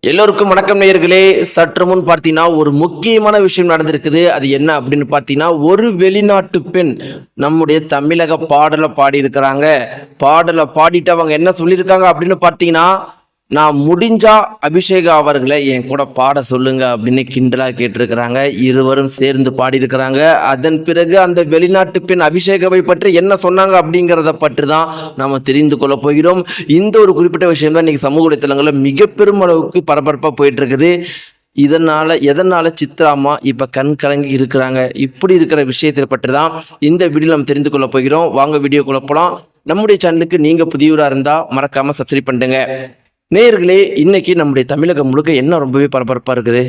எல்லோருக்கும் வணக்கம் நேயர்களே. சற்று முன் பார்த்தீங்கன்னா ஒரு முக்கியமான விஷயம் நடந்திருக்குது. அது என்ன அப்படின்னு பார்த்தீங்கன்னா, ஒரு வெளிநாட்டு பெண் நம்முடைய தமிழக பாடலை பாடியிருக்கிறாங்க. பாடலை பாடிட்டு அவங்க என்ன சொல்லியிருக்காங்க அப்படின்னு பார்த்தீங்கன்னா, நான் முடிஞ்சா அபிஷேகா அவர்களை என் கூட பாட சொல்லுங்க அப்படின்னு கிண்டலா கேட்டிருக்கிறாங்க. இருவரும் சேர்ந்து பாடியிருக்கிறாங்க. அதன் பிறகு அந்த வெளிநாட்டு பெண் அபிஷேகாவை பற்றி என்ன சொன்னாங்க அப்படிங்கிறத பற்றி தான் நாம தெரிந்து கொள்ள போகிறோம். இந்த ஒரு குறிப்பிட்ட விஷயம் தான் இன்னைக்கு சமூக வலைத்தளங்களில் மிக பெரும் அளவுக்கு பரபரப்பா போயிட்டு இருக்குது. எதனால சித்ராமா இப்ப கண் கலங்கி இருக்கிறாங்க, இப்படி இருக்கிற விஷயத்தை பற்றி தான் இந்த வீடியோ நம்ம தெரிந்து கொள்ள போகிறோம். வாங்க வீடியோக்குள்ள போலாம். நம்முடைய சேனலுக்கு நீங்க புதியவரா இருந்தா மறக்காம சப்ஸ்கிரைப் பண்ணுங்க. நேயர்களே, இன்னைக்கு நம்முடைய தமிழகம் முழுக்க என்ன ரொம்பவே பரபரப்பாக இருக்குது,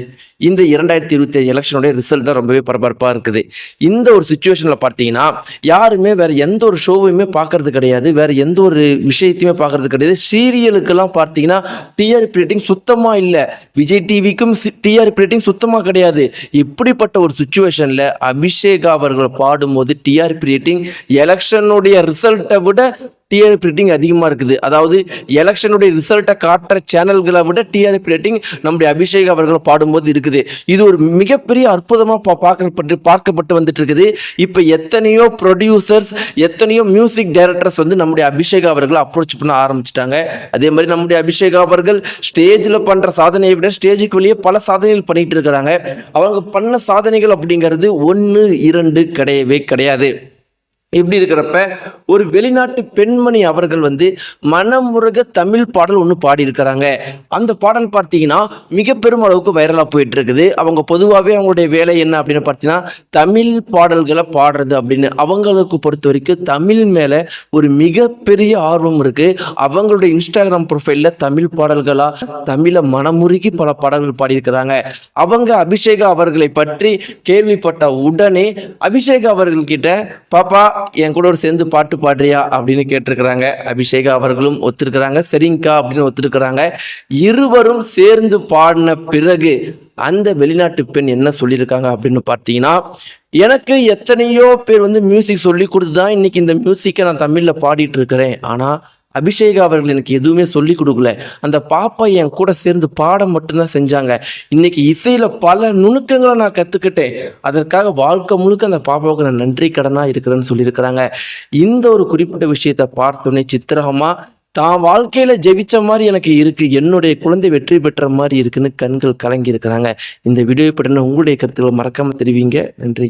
இந்த 2025 எலெக்ஷனுடைய ரிசல்ட் தான் ரொம்பவே பரபரப்பாக இருக்குது. இந்த ஒரு சுச்சுவேஷனில் பார்த்தீங்கன்னா யாருமே வேற எந்த ஒரு ஷோவையுமே பார்க்கறது கிடையாது, வேற எந்த ஒரு விஷயத்தையுமே பார்க்கறது கிடையாது. சீரியலுக்கெல்லாம் பார்த்தீங்கன்னா டிஆர்பி ரேட்டிங் சுத்தமாக இல்லை, விஜய் டிவிக்கும் டிஆர்பி ரேட்டிங் சுத்தமாக கிடையாது. இப்படிப்பட்ட ஒரு சுச்சுவேஷனில் அபிஷேகா அவர்கள் பாடும்போது டிஆர்பி ரேட்டிங் எலெக்ஷனுடைய ரிசல்ட்டை விட டிஆர்பி ரேட்டிங் அதிகமாக இருக்குது. அதாவது எலெக்ஷனுடைய ரிசல்ட்டை காட்டுற சேனல்களை விட டிஆர்பி ரேட்டிங் நம்முடைய அபிஷேக் அவர்கள் பாடும்போது இருக்குது. இது ஒரு மிகப்பெரிய அற்புதமாக பார்க்கப்பட்டு வந்துட்டு இருக்குது. இப்போ எத்தனையோ ப்ரொடியூசர்ஸ், எத்தனையோ மியூசிக் டைரக்டர்ஸ் வந்து நம்முடைய அபிஷேக் அவர்களை அப்ரோச் பண்ண ஆரம்பிச்சிட்டாங்க. அதே மாதிரி நம்முடைய அபிஷேக் அவர்கள் ஸ்டேஜில் பண்ணுற சாதனையை விட ஸ்டேஜுக்கு வெளியே பல சாதனைகள் பண்ணிட்டு இருக்கிறாங்க. அவங்க பண்ண சாதனைகள் அப்படிங்கிறது 1, 2 கிடையவே கிடையாது. இப்படி இருக்கிறப்ப ஒரு வெளிநாட்டு பெண்மணி அவர்கள் வந்து மனமுருக தமிழ் பாடல் ஒன்று பாடியிருக்கிறாங்க. அந்த பாடல் பார்த்தீங்கன்னா மிக பெரும் அளவுக்கு வைரலாக போயிட்டு இருக்குது. அவங்க பொதுவாகவே அவங்களுடைய வேலை என்ன அப்படின்னு பார்த்தீங்கன்னா தமிழ் பாடல்களை பாடுறது அப்படின்னு. அவங்களுக்கு பொறுத்த வரைக்கும் தமிழ் மேலே ஒரு மிகப்பெரிய ஆர்வம் இருக்கு. அவங்களுடைய இன்ஸ்டாகிராம் ப்ரொஃபைலில் தமிழ் பாடல்களாக தமிழை மனமுருகி பல பாடல்கள் பாடியிருக்கிறாங்க. அவங்க அபிஷேகா அவர்களை பற்றி கேள்விப்பட்ட உடனே அபிஷேகா அவர்கள்கிட்ட பாப்பா என் கூட ஒரு சேர்ந்து பாட்டு பாடுறியா அப்படின்னு கேட்டிருக்கிறாங்க. அபிஷேகா அவர்களும் ஒத்துருக்கிறாங்க, சரிங்கக்கா அப்படின்னு ஒத்துருக்கிறாங்க. இருவரும் சேர்ந்து பாடின பிறகு அந்த வெளிநாட்டு பெண் என்ன சொல்லியிருக்காங்க அப்படின்னு பார்த்தீங்கன்னா, எனக்கு எத்தனையோ பேர் வந்து மியூசிக் சொல்லி கொடுத்து தான் இன்னைக்கு இந்த மியூசிக்கை நான் தமிழில் பாடிட்டு இருக்கிறேன். ஆனால் அபிஷேகா அவர்கள் எனக்கு எதுவுமே சொல்லி கொடுக்கல. அந்த பாப்பா என் கூட சேர்ந்து பாட மட்டும்தான் செஞ்சாங்க. இன்னைக்கு இசையில பல நுணுக்கங்களை நான் கற்றுக்கிட்டேன். அதற்காக வாழ்க்கை முழுக்க அந்த பாப்பாவுக்கு நான் நன்றி கடனாக இருக்கிறேன்னு சொல்லியிருக்கிறாங்க. இந்த ஒரு குறிப்பிட்ட விஷயத்தை பார்த்தோன்னே சித்திரமா தான் வாழ்க்கையில ஜெயிச்ச மாதிரி எனக்கு இருக்கு, என்னுடைய குழந்தை வெற்றி பெற்ற மாதிரி இருக்குன்னு கண்கள் கலங்கி இருக்கிறாங்க. இந்த வீடியோ பற்றின உங்களுடைய கருத்துக்களை மறக்காம தெரிவிங்க. நன்றி.